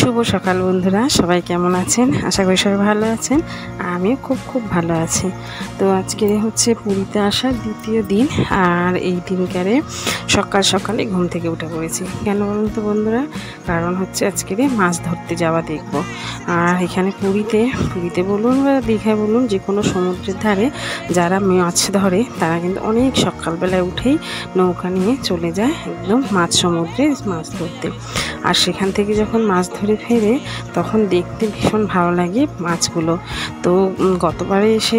শুভ সকাল বন্ধুরা, সবাই কেমন আছেন? আশা করি সবাই ভালো আছেন। আমিও খুব ভালো আছি। তো আজকে হচ্ছে পুরীতে আসার দ্বিতীয় দিন, আর এই দিনকারে সকালে ঘুম থেকে উঠে পড়েছি। কেন বলুন তো বন্ধুরা? কারণ হচ্ছে আজকে মাছ ধরতে যাওয়া দেখব। আর এখানে পুরীতে বলুন বা দীঘায় বলুন, যে কোনো সমুদ্রের ধারে যারা মাছ ধরে তারা কিন্তু অনেক সকালবেলায় উঠেই নৌকা নিয়ে চলে যায় একদম সমুদ্রে মাছ ধরতে। আর সেখান থেকে যখন মাছ ধরে ফেরে তখন দেখতে ভীষণ ভালো লাগে মাছগুলো। তো গতবারে এসে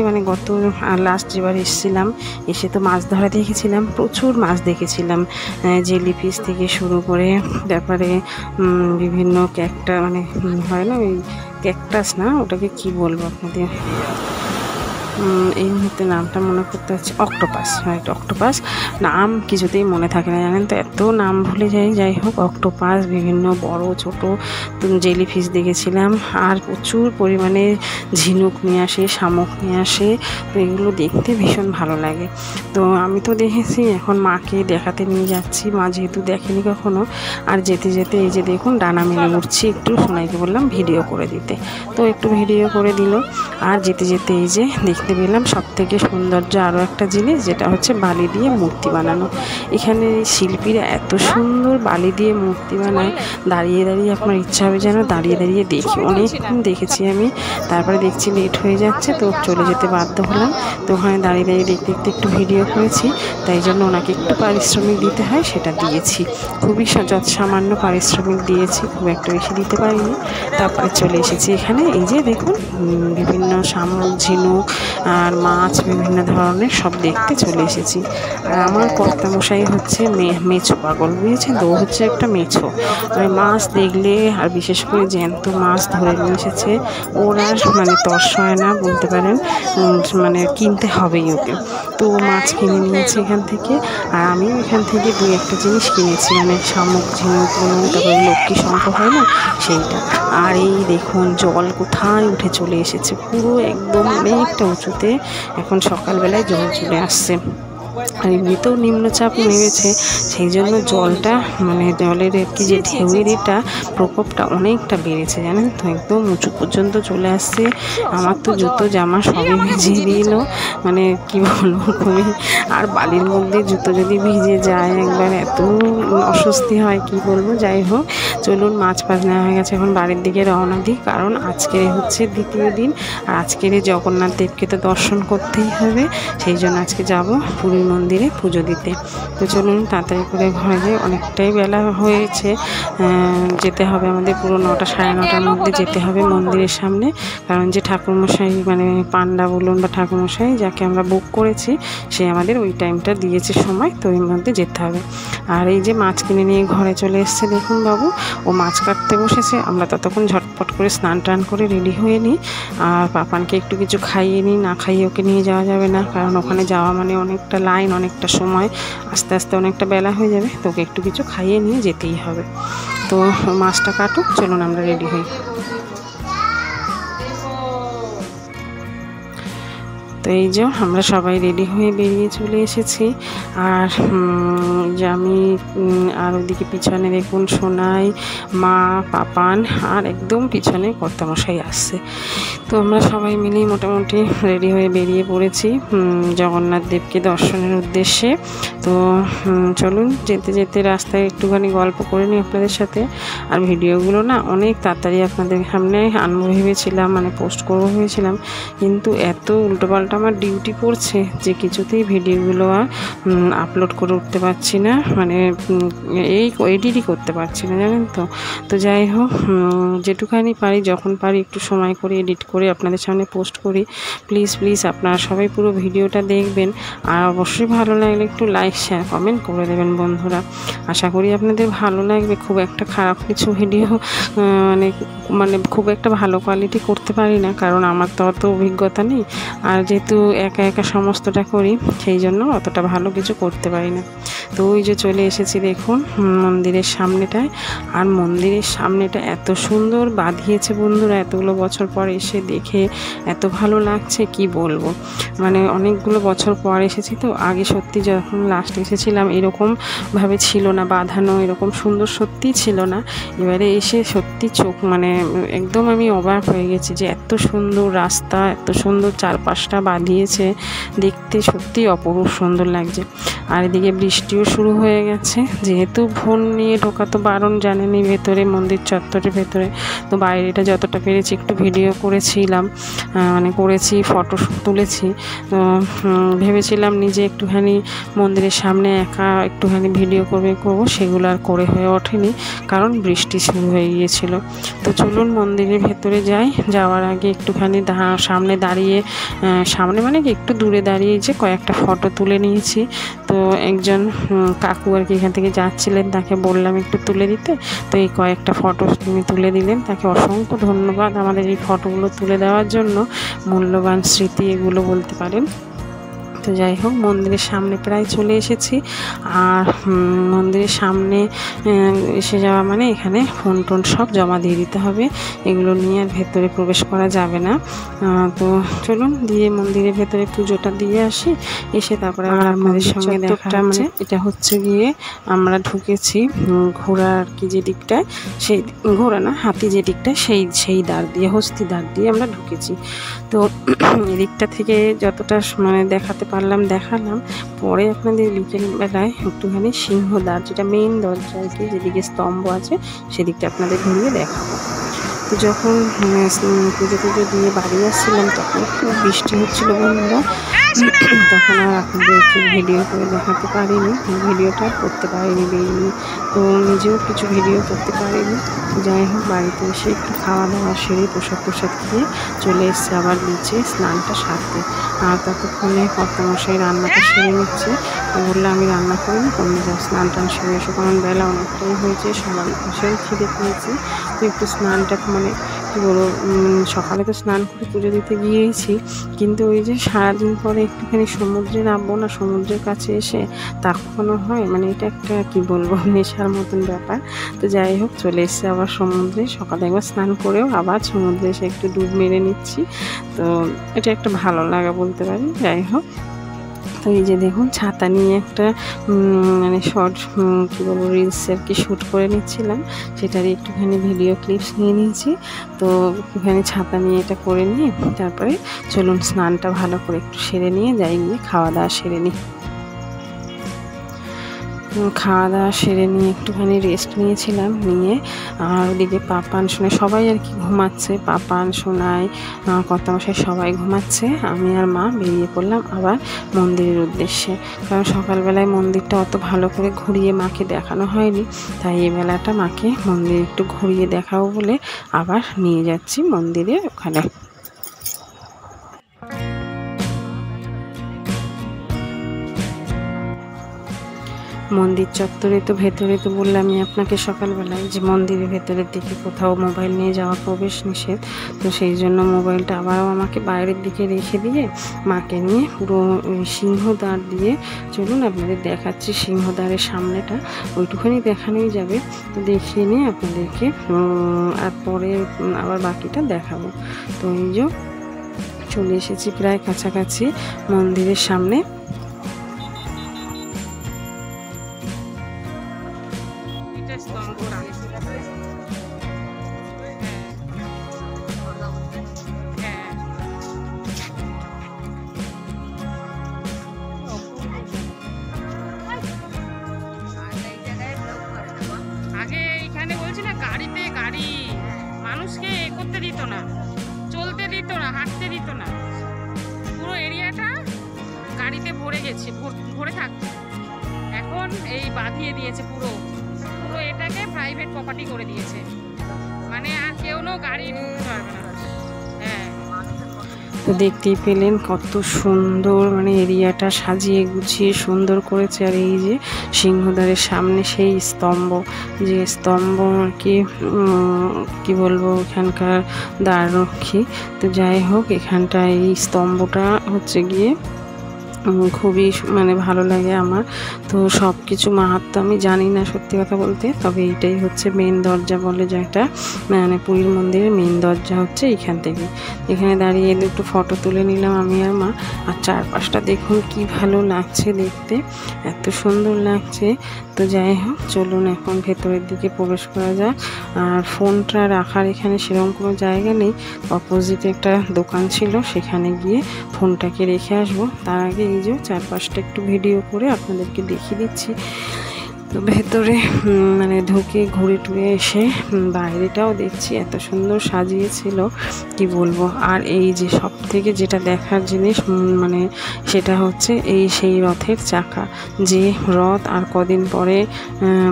লাস্ট যেবার এসেছিলাম, এসে তো মাছ ধরা দেখেছিলাম, প্রচুর মাছ দেখেছিলাম। জেলিফিশ থেকে শুরু করে তারপরে বিভিন্ন হয় না, ওই ক্যাকটাস না, ওটাকে কি বলবো আপনাদের, এই মুহূর্তে নামটা মনে করতে হচ্ছে, অক্টোপাস। Right, octopus. নাম কিছুতেই মনে থাকে না, জানেন তো, এত নাম ভুলে যাই হোক, অক্টোপাস, বিভিন্ন বড় ছোট জেলিফিশ দেখেছিলাম। আর প্রচুর পরিমাণে ঝিনুক নিয়ে আসে, শামুক নিয়ে আসে। তো এগুলো দেখতে ভীষণ ভালো লাগে। তো আমি তো দেখেছি, এখন মাকে দেখাতে নিয়ে যাচ্ছি। মা যেহেতু দেখেনি কখনো। আর যেতে যেতে এই যে দেখুন ডানা মেলে উঠছি, একটু সোনাইকে বললাম ভিডিও করে দিতে, তো একটু ভিডিও করে দিল। আর যেতে যেতে এই যে দেখতে পেলাম সবথেকে সৌন্দর্য আরও একটা জিনিস, যেটা হচ্ছে বালি দিয়ে মূর্তি বানানো। এখানে শিল্পীরা এত সুন্দর বালি দিয়ে মূর্তি বানায়, দাঁড়িয়ে আপনার ইচ্ছা হবে যেন দাঁড়িয়ে দেখি। অনেকক্ষণ দেখেছি আমি। তারপরে দেখছি লেট হয়ে যাচ্ছে, তো চলে যেতে বাধ্য হলাম। তো ওখানে দাঁড়িয়ে দেখতে একটু ভিডিও করেছি। তাই জন্য ওনাকে একটু পারিশ্রমিক দিতে হয়, সেটা দিয়েছি। খুবই সামান্য পারিশ্রমিক দিয়েছি, খুব একটা বেশি দিতে পারিনি। তারপরে চলে এসেছি এখানে। এই যে দেখুন বিভিন্ন শামুক, ঝিনুক আর মাছ বিভিন্ন ধরনের সব দেখতে চলে এসেছি। আর আমার কর্তামশাই হচ্ছে মেছো পাগল, বুঝেছেন তো, ও হচ্ছে একটা মেছো। মানে মাছ দেখলে, আর বিশেষ করে জ্যান্ত মাছ ধরে নিয়ে এসেছে, ওর আর তর্স হয় না বলতে পারেন, কিনতে হবেই ওকে। তো মাছ কিনে নিয়েছে এখান থেকে। আর আমিও এখান থেকে 2-1টা জিনিস কিনেছি, শামুক, ঝিনুক বলুন, তারপরে লক্ষ্মী শঙ্খ হয় না, সেইটা। আর এই দেখুন জল কোথায় উঠে চলে এসেছে, পুরো একদম অনেকটা উঁচুতে এখন সকালবেলায় জল চলে আসছে। আর এমনিতেও নিম্নচাপ নেমেছে, সেই জন্য জলটা জলের যে ঢেউয়ের প্রকোপটা অনেকটা বেড়েছে, জানেন তো, একদম উঁচু পর্যন্ত চলে আসছে। আমার তো জুতো জামা সবই ভিজিয়ে দিল, কি বলবো, খুবই। আর বালির মধ্যে জুতো যদি ভিজে যায় একবার, এত অস্বস্তি হয়, কি বলবো। যাই হোক, চলুন, মাছ নেওয়া হয়ে গেছে, এখন বাড়ির দিকে রওনা দিই। কারণ আজকের হচ্ছে দ্বিতীয় দিন, আর আজকের জগন্নাথ দেবকে তো দর্শন করতেই হবে, সেই জন্য আজকে যাব পুরী মন্দিরে পুজো দিতে। তো চলুন তাড়াতাড়ি করে ঘরে যাই, অনেকটাই বেলা হয়েছে, যেতে হবে আমাদের পুরো 9টা, 9:30টার মধ্যে যেতে হবে মন্দিরের সামনে। কারণ যে ঠাকুরমশাই পান্ডা বলুন বা ঠাকুরমশাই যাকে আমরা বুক করেছি, সে আমাদের ওই টাইমটা দিয়েছে সময়, তো ওই মধ্যে যেতে হবে। আর এই যে মাছ কিনে নিয়ে ঘরে চলে এসছে, দেখুন বাবু, ও মাছ কাটতে বসেছে। আমরা ততক্ষণ ঝটপট করে স্নান টান করে রেডি হয়ে নিই। আর পাপানকে একটু কিছু খাইয়ে নিই, না খাইয়ে ওকে নিয়ে যাওয়া যাবে না, কারণ ওখানে যাওয়া অনেকটা লাইন, অনেকটা সময়, আস্তে আস্তে অনেকটা বেলা হয়ে যাবে। তো ওকে একটু কিছু খাইয়ে নিয়ে যেতেই হবে। তো মাছটা কাটুক, চলুন আমরা রেডি হই। তো এই যে আমরা সবাই রেডি হয়ে বেরিয়ে চলে এসেছি। আর যে আমি আর ওইদিকে পিছনে দেখুন সোনাই, মা, পাপান, আর একদম পিছনে কর্তামশাই আসছে। তো আমরা সবাই মিলেই মোটামুটি রেডি হয়ে বেরিয়ে পড়েছি জগন্নাথ দেবকে দর্শনের উদ্দেশ্যে। তো চলুন, যেতে যেতে রাস্তায় একটুখানি গল্প করে নিই আপনাদের সাথে। আর ভিডিওগুলো না অনেক তাড়াতাড়ি আপনাদের সামনে আনবো ভেবেছিলাম, পোস্ট করবো ভেবেছিলাম, কিন্তু এত উল্টোপাল্টা আমার ডিউটি পড়ছে যে কিছুতেই ভিডিওগুলো আর আপলোড করে উঠতে পারছি না, এডিটই করতে পারছি না, জানেন তো। তো যাই হোক, যেটুখানি পারি, যখন পারি একটু সময় করে এডিট করে আপনাদের সামনে পোস্ট করি। প্লিজ আপনারা সবাই পুরো ভিডিওটা দেখবেন। আর অবশ্যই ভালো লাগলে একটু লাইক, শেয়ার, কমেন্ট করে দেবেন বন্ধুরা। আশা করি আপনাদের ভালো লাগবে। খুব একটা খারাপ কিছু ভিডিও খুব একটা ভালো কোয়ালিটি করতে পারি না, কারণ আমার তো অত অভিজ্ঞতা নেই। আর যেহেতু একা সমস্তটা করি, সেই জন্য অতটা ভালো কিছু করতে পারি না। তো ওই যে চলে এসেছি দেখুন মন্দিরের সামনেটায়। আর মন্দিরের সামনেটা এত সুন্দর বাঁধিয়েছে বন্ধুরা, এতগুলো বছর পর এসে দেখে এত ভালো লাগছে কি বলবো। মানে অনেকগুলো বছর পর এসেছি তো, আগে সত্যি যখন লাস্ট এসেছিলাম এরকমভাবে ছিল না বাঁধানো, এরকম সুন্দর সত্যিই ছিল না। এবারে এসে সত্যি চোখ মানে একদম আমি অবাক হয়ে গেছি যে এত সুন্দর রাস্তা, এত সুন্দর চারপাশটা বাঁধিয়েছে, দেখতে সত্যি অপরূপ সুন্দর লাগছে। আর এদিকে বৃষ্টিও শুরু হয়ে গেছে, যেহেতু ফোন নিয়ে ঢোকা তো বারণ জানেনি ভেতরে, মন্দির চত্বরের ভেতরে। তো বাইরেটা যতটা পেরেছি একটু ভিডিও করেছিলাম, মানে করেছি, ফটো তুলেছি। তো ভেবেছিলাম নিজে একটুখানি মন্দিরের সামনে একা একটুখানি ভিডিও করবো, সেগুলো আর করে হয়ে ওঠেনি, কারণ বৃষ্টি শুরু হয়ে গিয়েছিল। তো চলুন মন্দিরের ভেতরে যাই। যাওয়ার আগে একটুখানি সামনে দাঁড়িয়ে, সামনে মানে কি একটু দূরে দাঁড়িয়ে যে কয়েকটা ফটো তুলে নিয়েছি। তো একজন কাকু আর কি এখান থেকে যাচ্ছিলেন, তাকে বললাম একটু তুলে দিতে। তো এই কয়েকটা ফটো তিনি তুলে দিলেন, তাকে অসংখ্য ধন্যবাদ আমাদের এই ফটোগুলো তুলে দেওয়ার জন্য। মূল্যবান স্মৃতি এগুলো বলতে পারেন। তো যাই হোক, মন্দিরের সামনে প্রায় চলে এসেছি। আর মন্দিরের সামনে এসে যাওয়া মানে এখানে ফোন টোন সব জমা দিয়ে দিতে হবে, এগুলো নিয়ে আর ভেতরে প্রবেশ করা যাবে না। তো চলুন দিয়ে মন্দিরের ভেতরে পুজোটা দিয়ে আসি, এসে তারপরে আবার আপনাদের সঙ্গে দেখা হচ্ছে। এটা হচ্ছে গিয়ে আমরা ঢুকেছি ঘোড়া আর কি যে দিকটায়, সেই ঘোড়া না হাতি যে দিকটায়, সেই দ্বার দিয়ে, হস্তি দ্বার দিয়ে আমরা ঢুকেছি। তো এদিকটা থেকে যতটা মানে দেখাতে পারলাম দেখালাম। পরে আপনাদের বিকেলবেলায় একটুখানি সিংহদ্বার, যেটা মেইন দরজা আর কি, যেদিকে স্তম্ভ আছে সেদিকটা আপনাদের ঘুরিয়ে দেখাবো। তো যখন পুজো দিয়ে বাড়ি আসছিলাম তখন খুব বৃষ্টি হচ্ছিল বন্ধুরা, তখন আর আপনাদেরকে ভিডিও করে দেখাতে পারিনি, ভিডিওটা করতে পারিনি বেরিয়ে। তো নিজেও কিছু ভিডিও করতে পারিনি। যাই হোক, বাড়িতে এসে একটু খাওয়া দাওয়া সেরে প্রসাদ খেয়ে চলে এসছে আবার নিচে স্নানটা সারতে। আর ততক্ষণে কর্তামশাই রান্নাটা সেরে নিচ্ছে। বললে আমি রান্না করিনি, তুমি যা স্নান টান সেরে এসো, কারণ বেলা অনেকটাই হয়েছে, সবাই ভীষণ খিদে পেয়েছে। তো একটু স্নানটা মানে কী বলবো, সকালে তো স্নান করে পুজো দিতে গিয়েছি, কিন্তু ওই যে সারাদিন পরে একটুখানি সমুদ্রে নামবো না, সমুদ্রের কাছে এসে তা কখনো হয়, মানে এটা একটা কী বলবো নেশার মতন ব্যাপার। তো যাই হোক, চলে এসছে আবার সমুদ্রে, সকালে একবার স্নান করেও আবার সমুদ্রে এসে একটু ডুব মেরে নিচ্ছি। তো এটা একটা ভালো লাগা বলতে পারি। যাই হোক, তো এই যে দেখুন ছাতা নিয়ে একটা মানে শর্ট কী বলবো রিলস আর কি শ্যুট করে নিচ্ছিলাম, সেটারই একটুখানি ভিডিও ক্লিপস নিয়ে নিয়েছি। তো একটুখানি ছাতা নিয়ে এটা করে নিয়ে তারপরে চলুন স্নানটা ভালো করে একটু সেরে নিয়ে যাই, গিয়ে খাওয়া দাওয়া সেরে নিই। খাওয়া দাওয়া সেরে নিয়ে একটুখানি রেস্ট নিয়েছিলাম, নিয়ে আর ওদিকে পাপান সোনাই সবাই আর কি ঘুমাচ্ছে, পাপান সোনাই কর্তামশাই সবাই ঘুমাচ্ছে। আমি আর মা বেরিয়ে পড়লাম আবার মন্দিরের উদ্দেশ্যে, কারণ সকালবেলায় মন্দিরটা অত ভালো করে ঘুরিয়ে মাকে দেখানো হয়নি, তাই এই বেলাটা মাকে মন্দির একটু ঘুরিয়ে দেখাবো বলে আবার নিয়ে যাচ্ছি মন্দিরের ওখানে। মন্দির চত্বরে তো ভেতরে তো বললামই আপনাকে সকালবেলায় যে মন্দিরের ভেতরের দিকে কোথাও মোবাইল নিয়ে যাওয়া প্রবেশ নিষেধ। তো সেই জন্য মোবাইলটা আবারও আমাকে বাইরের দিকে রেখে দিয়ে মাকে নিয়ে পুরো সিংহদ্বার দিয়ে, চলুন আপনাদের দেখাচ্ছি সিংহদ্বারের সামনেটা, ওইটুখানি দেখানোই যাবে। তো দেখিয়ে নিয়ে আপনাদেরকে আর পরে আবার বাকিটা দেখাবো। তো এই যে চলে এসেছি প্রায় কাছাকাছি মন্দিরের সামনে। আগে এইখানে বলছি না, গাড়িতে গাড়ি মানুষকে করতে দিত না, চলতে দিত না, হাঁটতে দিত না, পুরো এরিয়াটা গাড়িতে ভরে গেছে, ভরে থাকতো। এখন এই বাঁধিয়ে দিয়েছে, পুরো এটাকে প্রাইভেট প্রপার্টি করে দিয়েছে, মানে আর কেউ গাড়ি ঢুকতে পারবে না। হ্যাঁ, তো দেখতেই পেলেন কত সুন্দর মানে এরিয়াটা সাজিয়ে গুছিয়ে সুন্দর করেছে। আর এই যে সিংহদ্বারের সামনে সেই স্তম্ভ, যে স্তম্ভ আর কি বলবো এখানকার দ্বাররক্ষী। তো যাই হোক, এখানটা এই স্তম্ভটা হচ্ছে গিয়ে খুবই মানে ভালো লাগে আমার। তো সব কিছু মাহাত্ম্য আমি জানি না সত্যি কথা বলতে, তবে এইটাই হচ্ছে মেন দরজা বলে যে একটা, মানে পুরীর মন্দিরের মেন দরজা হচ্ছে এইখান থেকে। এখানে দাঁড়িয়ে একটু ফটো তুলে নিলাম আমি আর মা। আর চারপাশটা দেখুন কি ভালো লাগছে দেখতে, এত সুন্দর লাগছে। তো যাই হোক, চলুন এখন ভেতরের দিকে প্রবেশ করা যাক। আর ফোনটা রাখার এখানে সেরকম কোনো জায়গা নেই, অপোজিটে একটা দোকান ছিল, সেখানে গিয়ে ফোনটাকে রেখে আসবো। তার আগে এই যে চারপাশটা একটু ভিডিও করে আপনাদেরকে দেখিয়ে দিচ্ছি। তো ভেতরে মানে ঢুকে ঘুরে টুরে এসে বাইরেটাও দেখছি এত সুন্দর সাজিয়েছিল কি বলবো। আর এই যে সব থেকে যেটা দেখার জিনিস মানে সেটা হচ্ছে এই সেই রথের চাকা, যে রথ আর কদিন পরে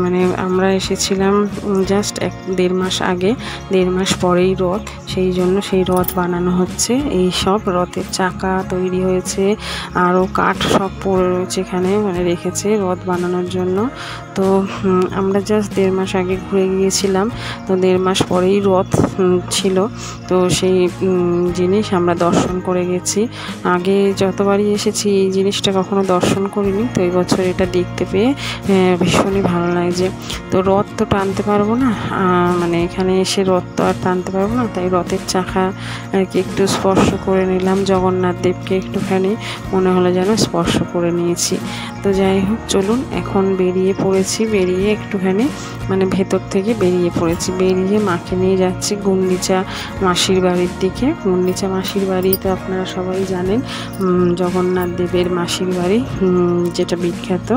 মানে আমরা এসেছিলাম জাস্ট 1-1.5 মাস আগে, 1.5 মাস পরেই রথ, সেই জন্য সেই রথ বানানো হচ্ছে। এই সব রথের চাকা তৈরি হয়েছে, আরও কাঠ সব পড়ে রয়েছে এখানে, মানে রেখেছে রথ বানানোর জন্য। তো আমরা জাস্ট 1.5 মাস আগে ঘুরে গিয়েছিলাম, তো 1.5 মাস পরেই রথ ছিল। তো সেই জিনিস আমরা দর্শন করে গেছি। আগে যতবারই এসেছি এই জিনিসটা কখনো দর্শন করিনি, তো এই বছর এটা দেখতে পেয়ে ভীষণই ভালো লাগছে। তো রথ তো টানতে পারবো না, মানে এখানে এসে রথ তো আর টানতে পারবো না, তাই রথের চাকা আর কি একটু স্পর্শ করে নিলাম। জগন্নাথ দেবকে একটুখানি মনে হলো যেন স্পর্শ করে নিয়েছি। তো যাই হোক, চলুন এখন বেরিয়ে পড়েছি, বেরিয়ে একটুখানি মানে ভেতর থেকে বেরিয়ে পড়েছি, বেরিয়ে মাকে নিয়ে যাচ্ছি গুন্ডিচা মাসির বাড়ির দিকে। গুন্ডিচা মাসির বাড়ি তো আপনারা সবাই জানেন, জগন্নাথ দেবের মাসির বাড়ি, যেটা বিখ্যাত।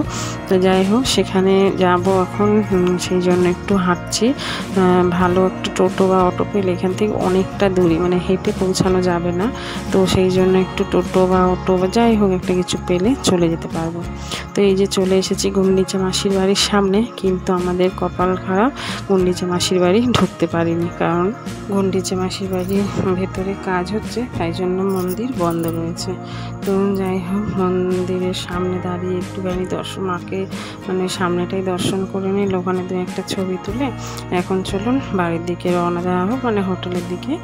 তো যাই হোক, সেখানে যাব এখন, সেই জন্য একটু হাঁটছি। ভালো একটু টোটো বা অটো পেলে, এখান থেকে অনেকটা দূরই, মানে হেঁটে পৌঁছানো যাবে না, তো সেই জন্য একটু টোটো বা অটো বা যাই হোক একটা কিছু পেলে চলে যেতে পারবো। তো এই যে চলে এসেছি গুন্ডিচা মাসির বাড়ির সামনে, কিন্তু আমাদের কপাল খারাপ, গুন্ডিচা মাসির বাড়ি ঢুকতে পারিনি, কারণ গুন্ডিচা মাসির বাড়ির ভেতরে কাজ হচ্ছে, তাই জন্য মন্দির বন্ধ রয়েছে। তো যাই হোক, মন্দিরের সামনে দাঁড়িয়ে একটুখানি মাকে মানে সামনেটাই দর্শন করে নিল, ওখানে 2-1টা ছবি তুলে এখন চলুন বাড়ির দিকে রওনা দেওয়া হোক, মানে হোটেলের দিকে।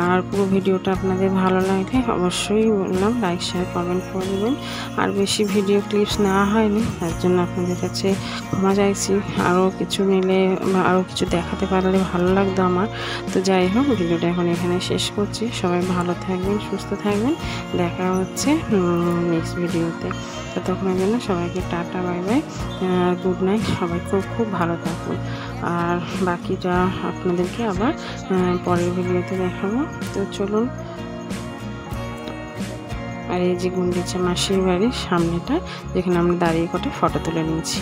আর পুরো ভিডিওটা আপনাদের ভালো লাগলে অবশ্যই বললাম লাইক শেয়ার কমেন্ট করে দেবেন। আর বেশি ভিডিও ক্লিপস নেওয়া হয়নি, তার জন্য আপনাদের কাছে ক্ষমা চাইছি। আরও কিছু নিলে বা আরও কিছু দেখাতে পারলে ভালো লাগতো আমার। তো যাই হোক, ভিডিওটা এখন এখানে শেষ করছি। সবাই ভালো থাকবেন, সুস্থ থাকবেন, দেখা হচ্ছে নেক্সট ভিডিওতে। ততক্ষণের জন্য সবাইকে tata, bye bye, good night. সবাই খুব খুব ভালো থাকুন। আর বাকিটা আপনাদেরকে আবার পরের ভিডিওতে দেখাবো। তো চলুন। আর এই যে গুন্ডিচা মাসির বাড়ির সামনেটা, যেখানে আমরা দাঁড়িয়ে কটা ফটো তুলে নিয়েছি।